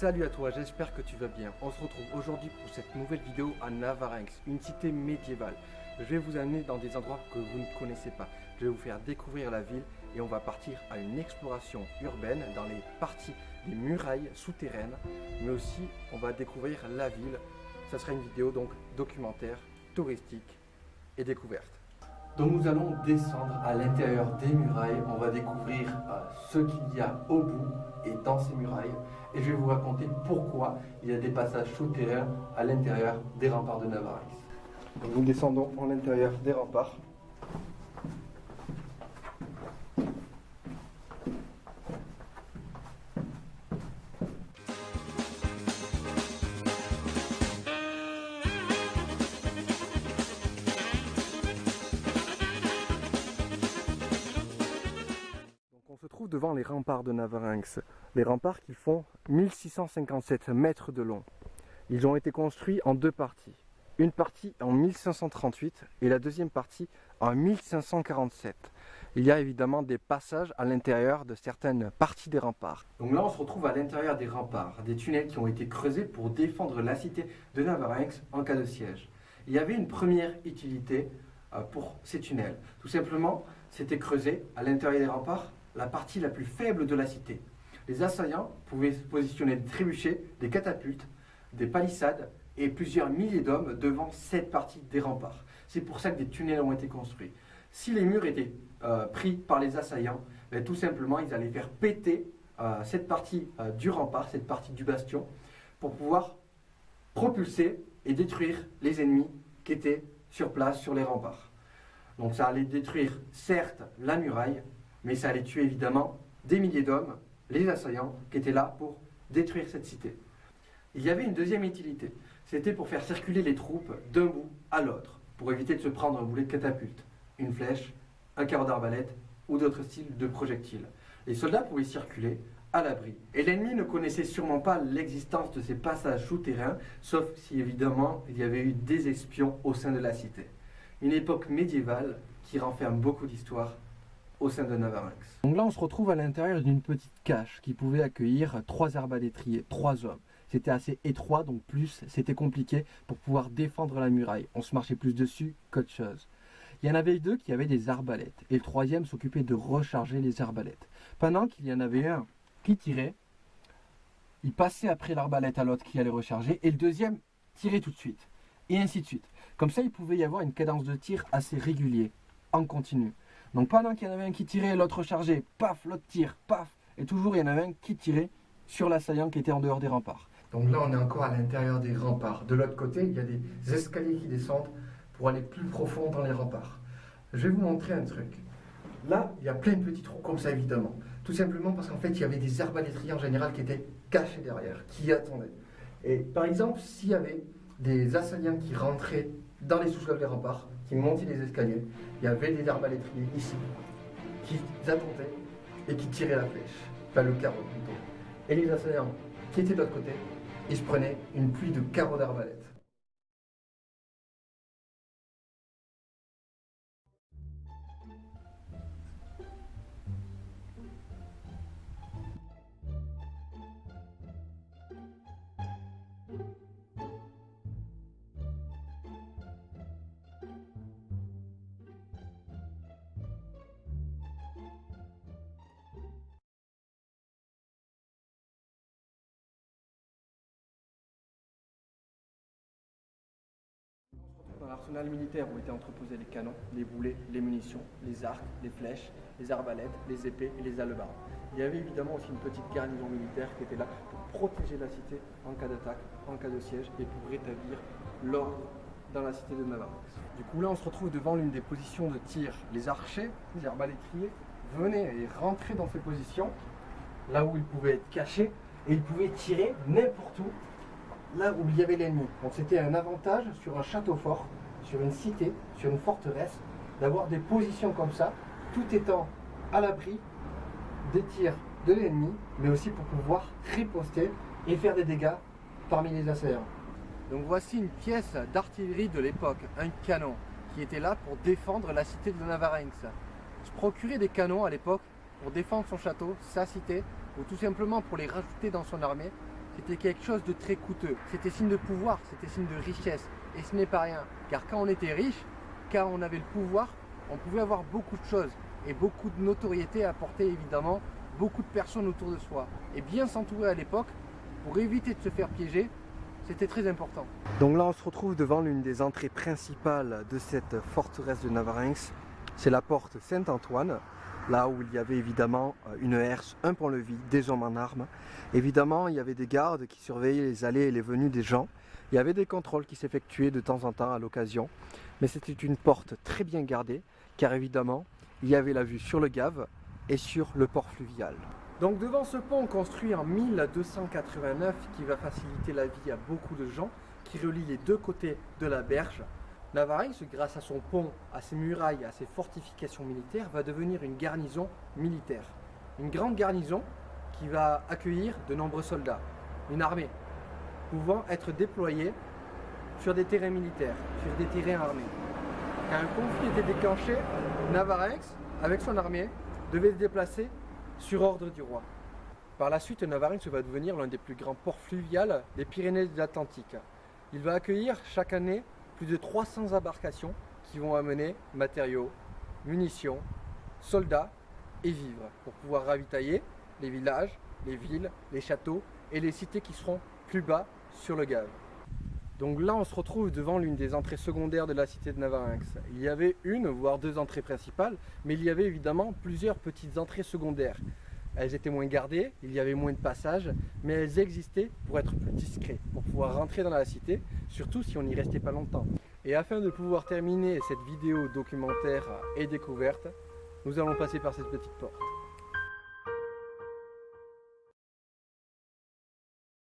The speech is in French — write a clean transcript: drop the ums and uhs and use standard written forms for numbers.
Salut à toi, j'espère que tu vas bien. On se retrouve aujourd'hui pour cette nouvelle vidéo à Navarinx, une cité médiévale. Je vais vous amener dans des endroits que vous ne connaissez pas. Je vais vous faire découvrir la ville et on va partir à une exploration urbaine dans les parties des murailles souterraines, mais aussi on va découvrir la ville. Ça sera une vidéo donc documentaire, touristique et découverte. Donc nous allons descendre à l'intérieur des murailles, on va découvrir ce qu'il y a au bout et dans ces murailles. Et je vais vous raconter pourquoi il y a des passages souterrains à l'intérieur des remparts de Navarinx. Donc nous descendons à l'intérieur des remparts. On se trouve devant les remparts de Navarinx, les remparts qui font 1657 mètres de long. Ils ont été construits en deux parties, une partie en 1538 et la deuxième partie en 1547. Il y a évidemment des passages à l'intérieur de certaines parties des remparts. Donc là on se retrouve à l'intérieur des remparts, des tunnels qui ont été creusés pour défendre la cité de Navarinx en cas de siège. Il y avait une première utilité pour ces tunnels. Tout simplement, c'était creuser à l'intérieur des remparts la partie la plus faible de la cité. Les assaillants pouvaient positionner des trébuchets, des catapultes, des palissades et plusieurs milliers d'hommes devant cette partie des remparts. C'est pour ça que des tunnels ont été construits. Si les murs étaient pris par les assaillants, tout simplement ils allaient faire péter cette partie du rempart, cette partie du bastion, pour pouvoir propulser et détruire les ennemis qui étaient sur place sur les remparts. Donc ça allait détruire certes la muraille, mais ça allait tuer évidemment des milliers d'hommes, les assaillants, qui étaient là pour détruire cette cité. Il y avait une deuxième utilité, c'était pour faire circuler les troupes d'un bout à l'autre, pour éviter de se prendre un boulet de catapulte, une flèche, un carreau d'arbalète ou d'autres styles de projectiles. Les soldats pouvaient circuler à l'abri. Et l'ennemi ne connaissait sûrement pas l'existence de ces passages souterrains, sauf si évidemment il y avait eu des espions au sein de la cité. Une époque médiévale qui renferme beaucoup d'histoires au sein de Navarinx. Donc là on se retrouve à l'intérieur d'une petite cache qui pouvait accueillir 3 arbalétriers, 3 hommes. C'était assez étroit, donc plus c'était compliqué pour pouvoir défendre la muraille. On se marchait plus dessus qu'autre chose. Il y en avait 2 qui avaient des arbalètes et le 3e s'occupait de recharger les arbalètes. Pendant qu'il y en avait un qui tirait, il passait après l'arbalète à l'autre qui allait recharger et le 2e tirait tout de suite. Et ainsi de suite. Comme ça il pouvait y avoir une cadence de tir assez régulière, en continu. Donc pendant qu'il y en avait un qui tirait, l'autre rechargeait, paf, l'autre tire, paf, et toujours il y en avait un qui tirait sur l'assaillant qui était en dehors des remparts. Donc là on est encore à l'intérieur des remparts. De l'autre côté, il y a des escaliers qui descendent pour aller plus profond dans les remparts. Je vais vous montrer un truc. Là, il y a plein de petits trous comme ça évidemment. Tout simplement parce qu'en fait, il y avait des arbalétriers en général qui étaient cachés derrière, qui attendaient. Et par exemple, s'il y avait des assaillants qui rentraient dans les sous-sols des remparts, qui montaient les escaliers, il y avait des arbalétriers ici, qui attendaient et qui tiraient la flèche, enfin le carreau plutôt. Et les assaillants qui étaient de l'autre côté, ils se prenaient une pluie de carreaux d'arbalète. Dans l'arsenal militaire où étaient entreposés les canons, les boulets, les munitions, les arcs, les flèches, les arbalètes, les épées et les hallebards. Il y avait évidemment aussi une petite garnison militaire qui était là pour protéger la cité en cas d'attaque, en cas de siège et pour rétablir l'ordre dans la cité de Navarinx. Du coup là on se retrouve devant l'une des positions de tir. Les archers, les arbalétriers venaient et rentraient dans ces positions, là où ils pouvaient être cachés et ils pouvaient tirer n'importe où, là où il y avait l'ennemi. Donc c'était un avantage sur un château fort, sur une cité, sur une forteresse, d'avoir des positions comme ça, tout étant à l'abri des tirs de l'ennemi, mais aussi pour pouvoir riposter et faire des dégâts parmi les assaillants. Donc voici une pièce d'artillerie de l'époque, un canon, qui était là pour défendre la cité de Navarinx. Se procurer des canons à l'époque pour défendre son château, sa cité, ou tout simplement pour les rajouter dans son armée, c'était quelque chose de très coûteux. C'était signe de pouvoir, c'était signe de richesse. Et ce n'est pas rien, car quand on était riche, quand on avait le pouvoir, on pouvait avoir beaucoup de choses et beaucoup de notoriété à apporter évidemment beaucoup de personnes autour de soi. Et bien s'entourer à l'époque, pour éviter de se faire piéger, c'était très important. Donc là on se retrouve devant l'une des entrées principales de cette forteresse de Navarinx. C'est la porte Saint-Antoine, là où il y avait évidemment une herse, un pont-levis, des hommes en armes. Évidemment il y avait des gardes qui surveillaient les allées et les venues des gens. Il y avait des contrôles qui s'effectuaient de temps en temps à l'occasion. Mais c'était une porte très bien gardée, car évidemment il y avait la vue sur le Gave et sur le port fluvial. Donc devant ce pont construit en 1289 qui va faciliter la vie à beaucoup de gens, qui relie les deux côtés de la berge, Navarinx, grâce à son pont, à ses murailles, à ses fortifications militaires, va devenir une garnison militaire. Une grande garnison qui va accueillir de nombreux soldats, une armée pouvant être déployée sur des terrains militaires, sur des terrains armés. Quand un conflit était déclenché, Navarinx, avec son armée, devait se déplacer sur ordre du roi. Par la suite, Navarinx va devenir l'un des plus grands ports fluviaux des Pyrénées de l'Atlantique. Il va accueillir chaque année plus de 300 embarcations qui vont amener matériaux, munitions, soldats et vivres pour pouvoir ravitailler les villages, les villes, les châteaux et les cités qui seront plus bas sur le Gave. Donc là on se retrouve devant l'une des entrées secondaires de la cité de Navarinx. Il y avait une, voire deux entrées principales, mais il y avait évidemment plusieurs petites entrées secondaires. Elles étaient moins gardées, il y avait moins de passages, mais elles existaient pour être plus discrets, pour pouvoir rentrer dans la cité, surtout si on n'y restait pas longtemps. Et afin de pouvoir terminer cette vidéo documentaire et découverte, nous allons passer par cette petite porte.